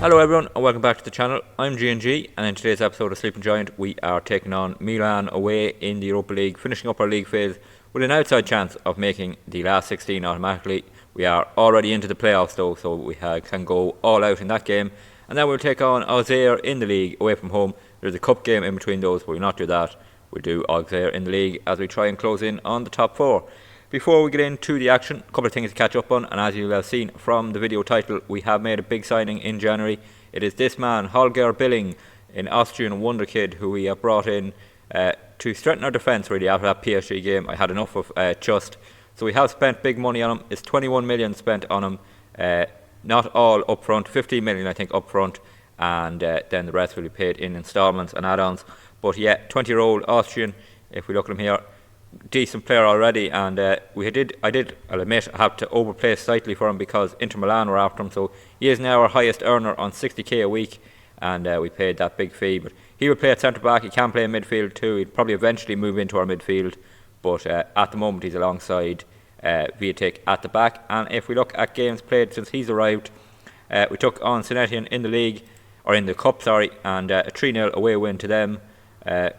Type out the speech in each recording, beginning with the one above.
Hello everyone and welcome back to the channel. I'm G&G and in today's episode of Sleeping Giant we are taking on Milan away in the Europa League, finishing up our league phase with an outside chance of making the last 16 automatically. We are already into the playoffs though, so we can go all out in that game. And then we'll take on Auxerre in the league away from home. There's a cup game in between those, but we'll not do that. We'll do Auxerre in the league as we try and close in on the top four. Before we get into the action, a couple of things to catch up on, and as you have seen from the video title, we have made a big signing in January. It is this man, Holger Billing, an Austrian wonder kid who we have brought in to strengthen our defence really after that PSG game. I had enough of just. So we have spent big money on him. It's 21 million spent on him, not all up front, 15 million I think up front, and then the rest will be paid in instalments and add-ons. But yeah, 20-year-old Austrian, if we look at him here, decent player already, and I'll admit I have to overplay slightly for him because Inter Milan were after him, so he is now our highest earner on 60k a week, and we paid that big fee. But he will play at centre back, he can play in midfield too. He'll probably eventually move into our midfield, but at the moment he's alongside Viatic at the back. And if we look at games played since he's arrived, we took on Senetian in the league, or in the cup sorry, and a 3-0 away win to them.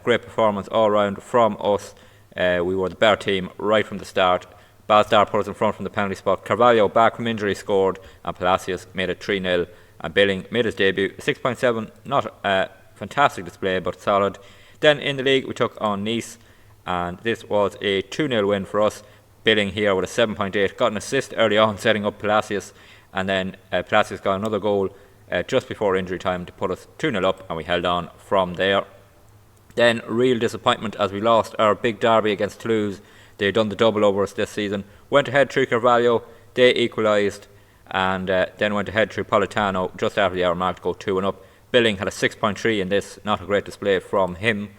Great performance all round from us. We were the better team right from the start. Bazdar put us in front from the penalty spot. Carvalho, back from injury, scored, and Palacios made it 3-0. And Billing made his debut. 6.7, not a fantastic display, but solid. Then in the league, we took on Nice, and this was a 2-0 win for us. Billing here with a 7.8, got an assist early on, setting up Palacios, and then Palacios got another goal just before injury time to put us 2-0 up, and we held on from there. Then real disappointment as we lost our big derby against Toulouse. They had done the double over us this season. Went ahead through Carvalho, they equalised, and then went ahead through Politano just after the hour mark to go 2-1 up. Billing had a 6.3 in this, not a great display from him,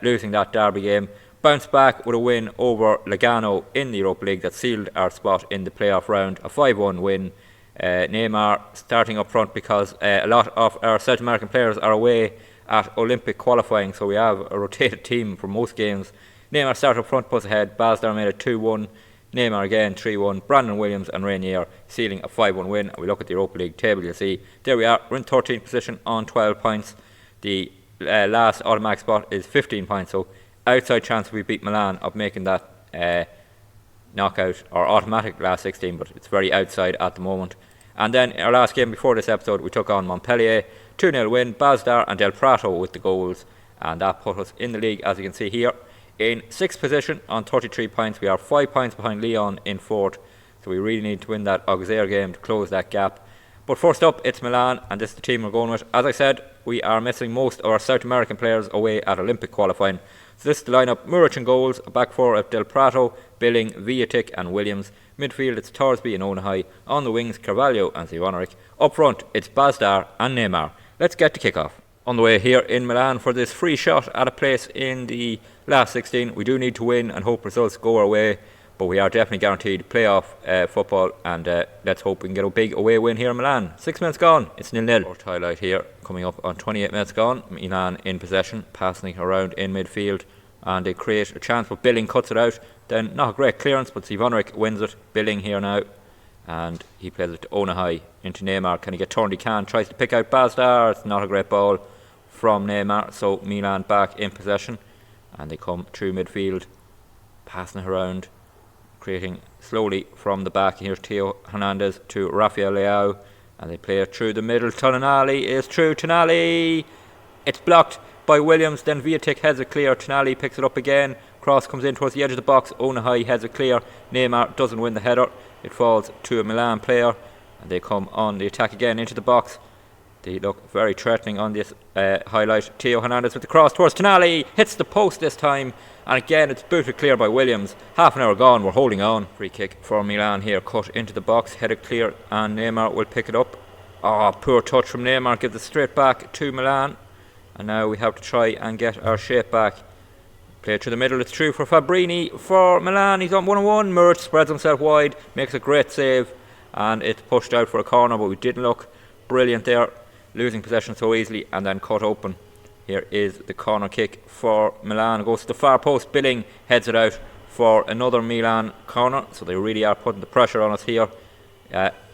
losing that derby game. Bounced back with a win over Lugano in the Europa League that sealed our spot in the playoff round, a 5-1 win. Neymar starting up front because a lot of our South American players are away at Olympic qualifying, so we have a rotated team for most games. Neymar started up front, puts ahead. Bazdar made it 2-1. Neymar again 3-1. Brandon Williams and Rainier sealing a 5-1 win. And we look at the Europa League table, you'll see there we are. We're in 13th position on 12 points. The last automatic spot is 15 points, so outside chance we beat Milan of making that knockout or automatic last 16, but it's very outside at the moment. And then our last game before this episode, we took on Montpellier, 2-0 win. Bazdar and Del Prato with the goals, and that put us in the league, as you can see here, in 6th position on 33 points. We are 5 points behind Lyon in 4th, so we really need to win that Auxerre game to close that gap. But first up, it's Milan, and this is the team we're going with. As I said, we are missing most of our South American players away at Olympic qualifying. So this is the lineup: Muric in goals, a back four of Del Prato, Billing, Viatic and Williams. Midfield, it's Torsby and Onahai. On the wings, Carvalho and Zivonaric. Up front, it's Bazdar and Neymar. Let's get to kick-off. On the way here in Milan for this free shot at a place in the last 16. We do need to win and hope results go our way, but we are definitely guaranteed playoff football, and let's hope we can get a big away win here in Milan. 6 minutes gone, it's 0-0. Fourth highlight here, coming up on 28 minutes gone. Milan in possession, passing it around in midfield, and they create a chance, but Billing cuts it out. Then not a great clearance, but Zivonaric wins it. Billing here now, and he plays it to Onahai into Neymar. Can he get turned? He can. Tries to pick out Bazdar. It's not a great ball from Neymar, so Milan back in possession, and they come through midfield, passing it around, creating slowly from the back. Here's Theo Hernandez to Rafael Leao, and they play it through the middle. Tonali is through. Tonali, it's blocked by Williams. Then Viatic heads it clear. Tonali picks it up again. Cross comes in towards the edge of the box. Onahai heads it clear. Neymar doesn't win the header. It falls to a Milan player, and they come on the attack again into the box. They look very threatening on this highlight. Theo Hernandez with the cross towards Tonali. Hits the post this time, and again it's booted clear by Williams. Half an hour gone, we're holding on. Free kick for Milan here, cut into the box, headed clear, and Neymar will pick it up. Poor touch from Neymar, gives it straight back to Milan. And now we have to try and get our shape back. Play it through the middle, it's through for Fabrini for Milan. He's on 1-on-1. Muric spreads himself wide, makes a great save, and it's pushed out for a corner, but we didn't look brilliant there, losing possession so easily and then cut open. Here is the corner kick for Milan. It goes to the far post. Billing heads it out for another Milan corner, so they really are putting the pressure on us here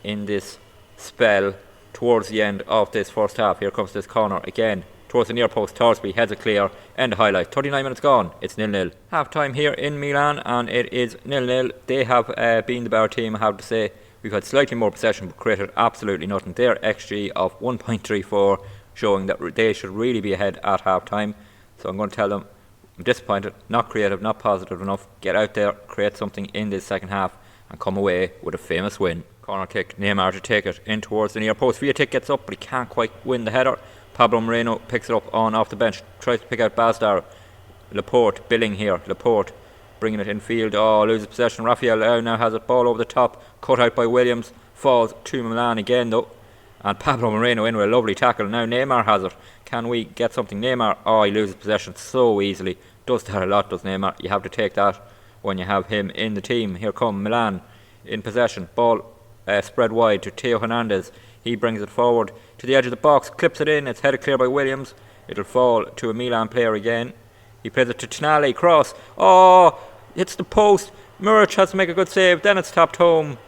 in this spell. towards the end of this first half. Here comes this corner again towards the near post. Torsby heads it clear. End of highlight. 39 minutes gone. It's 0-0. Half time here in Milan, and it is 0-0. They have been the better team, I have to say. We've had slightly more possession but created absolutely nothing. Their XG of 1.34 showing that they should really be ahead at half time. So I'm going to tell them I'm disappointed, not creative, not positive enough. Get out there, create something in this second half and come away with a famous win. Corner kick, Neymar to take it in towards the near post. Viatic gets up but he can't quite win the header. Pablo Moreno picks it up on off the bench, tries to pick out Bazdar. Laporte billing here, Laporte bringing it in field. Oh, loses possession. Rafael now has it, ball over the top, cut out by Williams, falls to Milan again though, and Pablo Moreno in with a lovely tackle. Now Neymar has it. Can we get something? Neymar, oh, he loses possession so easily. Does that a lot, does Neymar. You have to take that when you have him in the team. Here come Milan in possession. Ball spread wide to Theo Hernandez. He brings it forward to the edge of the box, clips it in. It's headed clear by Williams. It'll fall to a Milan player again. He plays it to Tonali, cross. Oh, hits the post. Muric has to make a good save. Then it's tapped home.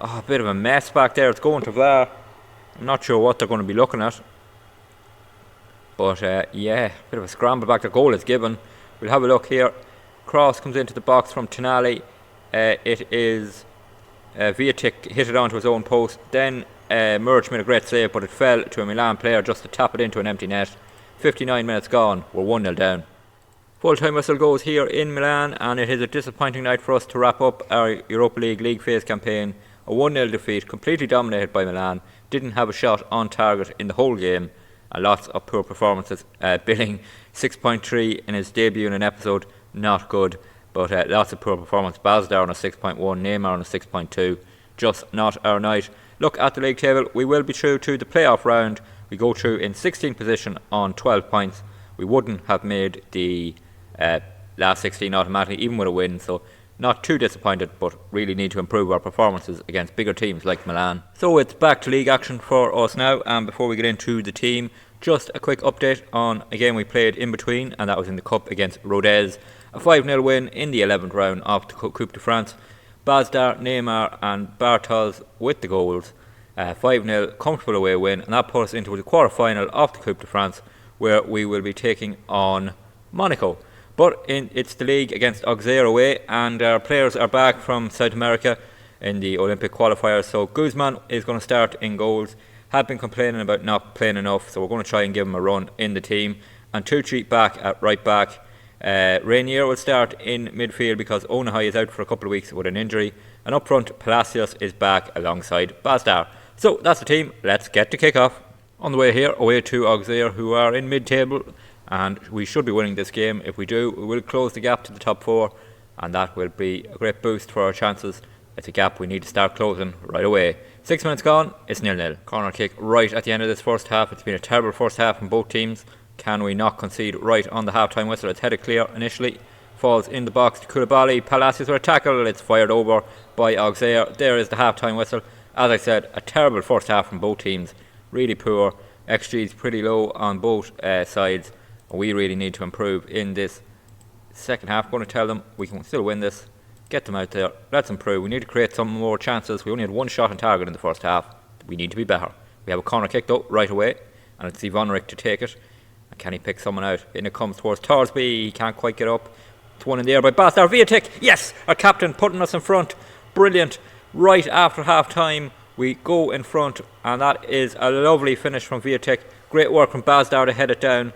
Oh, a bit of a mess back there. It's going to VAR. I'm not sure what they're going to be looking at. But yeah, a bit of a scramble back. The goal is given. We'll have a look here. Cross comes into the box from Tonali. It is Viatic hit it onto his own post. Then Muric made a great save, but it fell to a Milan player just to tap it into an empty net. 59 minutes gone. We're 1-0 down. Full-time whistle goes here in Milan, and it is a disappointing night for us to wrap up our Europa League phase campaign. A 1-0 defeat, completely dominated by Milan. Didn't have a shot on target in the whole game, and lots of poor performances. Billing 6.3 in his debut in an episode, not good, but lots of poor performance. Bazdar on a 6.1, Neymar on a 6.2, just not our night. Look at the league table. We will be through to the playoff round. We go through in 16th position on 12 points. We wouldn't have made the last 16 automatically, even with a win, so not too disappointed, but really need to improve our performances against bigger teams like Milan. So it's back to league action for us now, and before we get into the team, just a quick update on a game we played in between, and that was in the Cup against Rodez. A 5-0 win in the 11th round of the Coupe de France. Bazdar, Neymar and Bartels with the goals. 5-0 comfortable away win, and that put us into the quarter-final of the Coupe de France, where we will be taking on Monaco. But it's the league against Auxerre away, and our players are back from South America in the Olympic qualifiers. So Guzman is going to start in goals. Had been complaining about not playing enough, so we're going to try and give him a run in the team. And Tucci back at right back. Rainier will start in midfield because Onahai is out for a couple of weeks with an injury. And up front, Palacios is back alongside Bazdar. So that's the team. Let's get to kick off. On the way here, away to Auxerre, who are in mid-table. And we should be winning this game. If we do, we will close the gap to the top four, and that will be a great boost for our chances. It's a gap we need to start closing right away. 6 minutes gone, it's 0-0. Corner kick right at the end of this first half. It's been a terrible first half from both teams. Can we not concede right on the half-time whistle? It's headed clear initially, falls in the box to Koulibaly. Palacios with a tackle. It's fired over by Auxerre. There is the half-time whistle. As I said, a terrible first half from both teams. Really poor. XG is pretty low on both sides. We really need to improve in this second half. I'm going to tell them we can still win this. Get them out there. Let's improve. We need to create some more chances. We only had one shot on target in the first half. We need to be better. We have a corner kick though right away, and it's Ivanovic to take it. And can he pick someone out? In it comes towards Torsby. He can't quite get up. It's one in the air by Bazdar. Viatic. Yes! Our captain putting us in front. Brilliant. Right after half time, we go in front, and that is a lovely finish from Viatic. Great work from Bazdar to head it down.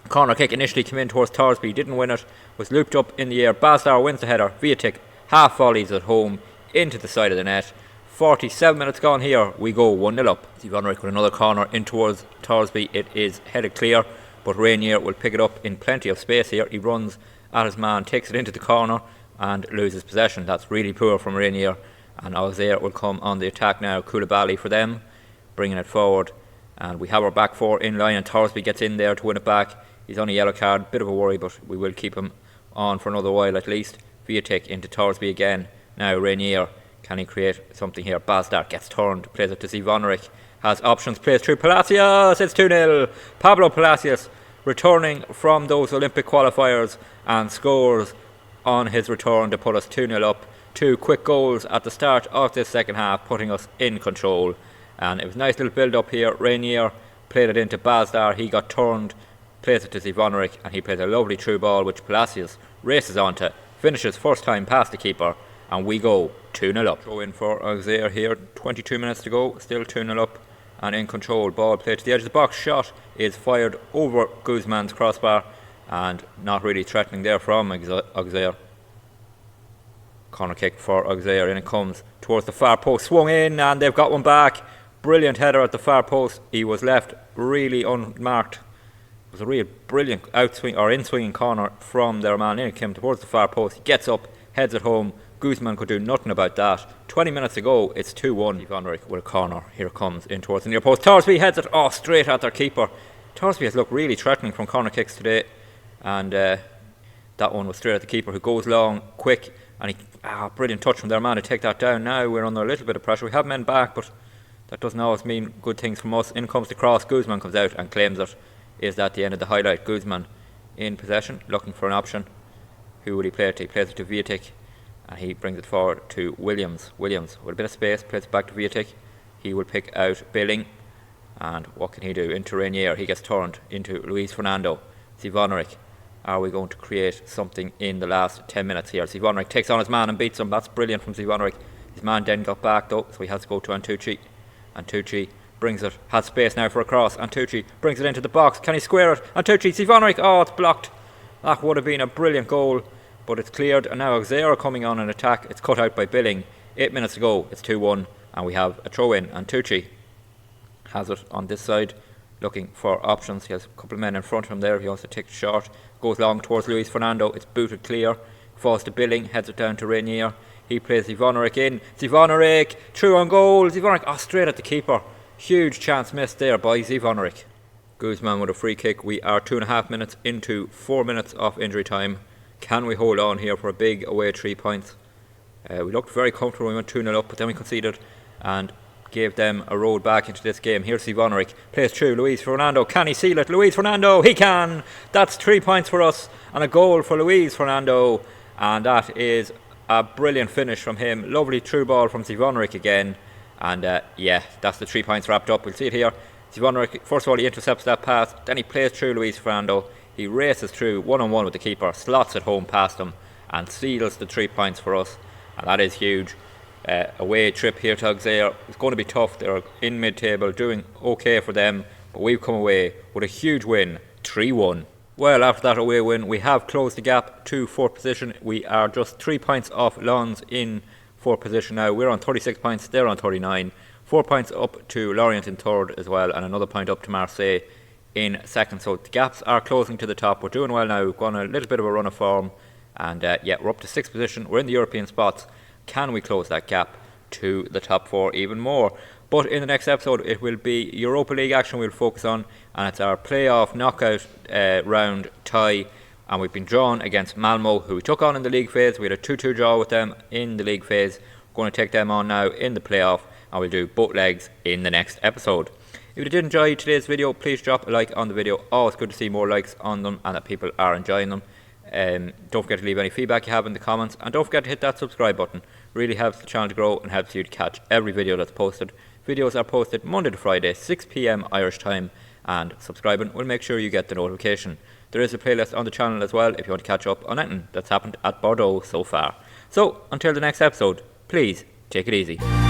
Corner kick initially came in towards Torsby, didn't win it, was looped up in the air. Bazdar wins the header. Viatic half volleys at home into the side of the net. 47 minutes gone here, we go 1-0 up. Ivanovic with another corner in towards Torsby. It is headed clear, but Rainier will pick it up in plenty of space here. He runs at his man, takes it into the corner and loses possession. That's really poor from Rainier, and Auxerre will come on the attack now. Koulibaly for them, bringing it forward, and we have our back four in line, and Torsby gets in there to win it back. He's on a yellow card, bit of a worry, but we will keep him on for another while at least. Viatic into Torsby again. Now Rainier, can he create something here? Bazdar gets turned, plays it to Ivanovic, has options, plays through Palacios. It's 2-0. Pablo Palacios returning from those Olympic qualifiers and scores on his return to put us 2-0 up. Two quick goals at the start of this second half, putting us in control. And it was a nice little build up here. Rainier played it into Bazdar, he got turned, plays it to Zivonaric, and he plays a lovely through ball which Palacios races onto, finishes first time past the keeper, and we go 2-0 up. Throw in for Auxerre here, 22 minutes to go, still 2-0 up and in control. Ball played to the edge of the box, shot is fired over Guzman's crossbar and not really threatening there from Auxerre. Corner kick for Auxerre, in it comes towards the far post, swung in and they've got one back. Brilliant header at the far post, he was left really unmarked. It was a real brilliant outswing or in-swinging corner from their man. In it came towards the far post, he gets up, heads it home. Guzman could do nothing about that. 20 minutes ago, it's 2-1. Zivonaric with a corner. Here it comes in towards the near post. Torsby heads it straight at their keeper. Torsby has looked really threatening from corner kicks today, and that one was straight at the keeper, who goes long, quick, and brilliant touch from their man to take that down. Now we're under a little bit of pressure. We have men back, but that doesn't always mean good things from us. In comes the cross. Guzman comes out and claims it. Is that the end of the highlight? Guzman in possession, looking for an option. Who will he play it to? He plays it to Viatic, and he brings it forward to Williams. Williams with a bit of space plays it back to Viatic. He will pick out Billing, and what can he do? Into Rainier. He gets turned into Luis Fernando. Zivonaric. Are we going to create something in the last 10 minutes here? Zivonaric takes on his man and beats him. That's brilliant from Zivonaric. His man then got back though, so he has to go to Antucci. Antucci brings it, has space now for a cross. Antucci brings it into the box. Can he square it? Antucci, Zivonaric, it's blocked. That would have been a brilliant goal, but it's cleared, and now Auxerre are coming on an attack. It's cut out by Billing. 8 minutes to go, it's 2-1, and we have a throw in. Antucci has it on this side, looking for options. He has a couple of men in front of him there. He wants to take the shot. Goes long towards Luis Fernando. It's booted clear. Falls to Billing. Heads it down to Rainier. He plays Zivonaric in. Zivonaric through on goal. Zivonaric straight at the keeper. Huge chance missed there by Zivonaric. Guzman with a free kick. We are 2.5 minutes into 4 minutes of injury time. Can we hold on here for a big away 3 points? We looked very comfortable when we went 2-0 up, but then we conceded and gave them a road back into this game. Here's Zivonaric, plays through Luis Fernando. Can he seal it? Luis Fernando, he can. That's 3 points for us and a goal for Luis Fernando, and that is a brilliant finish from him. Lovely through ball from Zivonaric again, and that's the 3 points wrapped up. We'll see it here. Zivonaric, first of all, he intercepts that pass, then he plays through Luis Fernando. He races through one-on-one with the keeper, slots it home past him and seals the 3 points for us, and that is huge. Away trip here to Auxerre. It's going to be tough. They're in mid-table, doing okay for them, but we've come away with a huge win, 3-1. Well, after that away win, we have closed the gap to 4th position. We are just 3 points off Lens in 4th position now. We're on 36 points, they're on 39. 4 points up to Lorient in 3rd as well, and another point up to Marseille in 2nd. So the gaps are closing to the top. We're doing well now. We've gone a little bit of a run of form, and we're up to 6th position. We're in the European spots. Can we close that gap to the top 4 even more? But in the next episode, it will be Europa League action we'll focus on, and it's our playoff knockout round tie, and we've been drawn against Malmo, who we took on in the league phase. We had a 2-2 draw with them in the league phase. We're going to take them on now in the playoff, and we'll do both legs in the next episode. If you did enjoy today's video, please drop a like on the video. Always good to see more likes on them and that people are enjoying them. Don't forget to leave any feedback you have in the comments, and don't forget to hit that subscribe button. Really helps the channel to grow and helps you to catch every video that's posted. Videos are posted Monday to Friday, 6 PM Irish time, and subscribing will make sure you get the notification. There is a playlist on the channel as well if you want to catch up on anything that's happened at Bordeaux so far. So until the next episode, please take it easy.